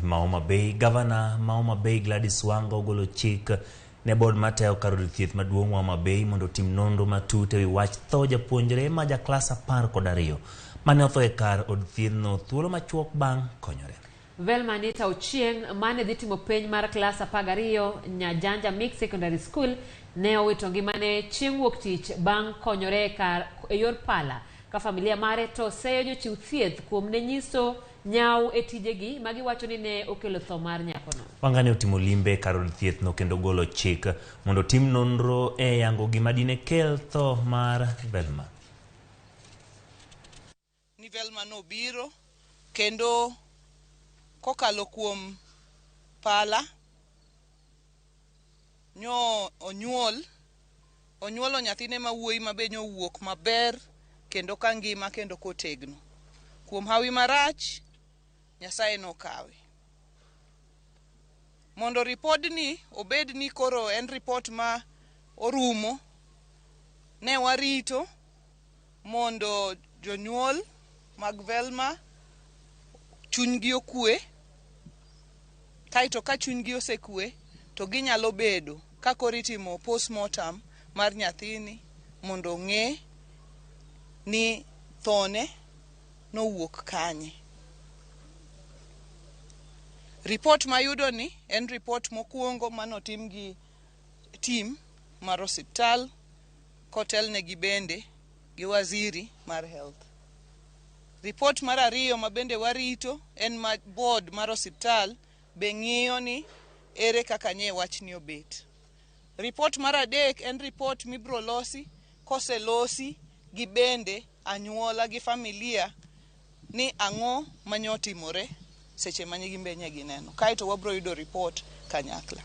ma Homa Bay. Gavana ma Homa Bay Gladys Wanga ogolo chik ne board mateo kar od thieth maduong' Homa Bay mondo otim nonro matut ewi wach tho japuonjre ma ja klas 12 mane otho e kar od thiethno thuolo machuok bang' konyore. Velma Nita Ochieng mane dhi timo penj mar klas 12 Nyajanja Mixed Secondary School ne owito ngimane chieng' wuok tich bang' konyore e yor pala ka familia mare to seyo jochiw thieth kuom ne nyiso nyau e tijegi ma giwacho ni ne okelo tho mar nyakono. Wanga ne otimo limbe kar od thiethno kendo golo chik mondo tim nonro e yango gima dine kel tho mar Velma. Ni Velma no biro kendo kokalo kuom pala nyo onyuolo nyathine mawuoyi mabe nyo wuok maber kendo ka ngima kendo kotegno. Kuom hawi marach Nyasaye no kawe. Mondo ripodni obed ni koro en ripot ma orumo, ne warito mondo jonyuol mag Velma chunygi okwe, kaito ka chunygi osekwe to ginyalo bedo ka koro itimo postmortem mar nyathini mondo ng'e ni thone nowuok kanye. Report mayudo ni en report mokuongo manotim gi team mar ospital kotel ne gi bende gi waziri mar health. Report mar ariyo ma bende warito en ma board mar ospital be ng'iyo ni ere kaka nye wachni obet. Report mar adek en report mibro losi koselosi gi bende anyuola gi familia ni ang'o manyo timore seche manye gimbe nye gineno. Kaito wabro yudo report kanyakla.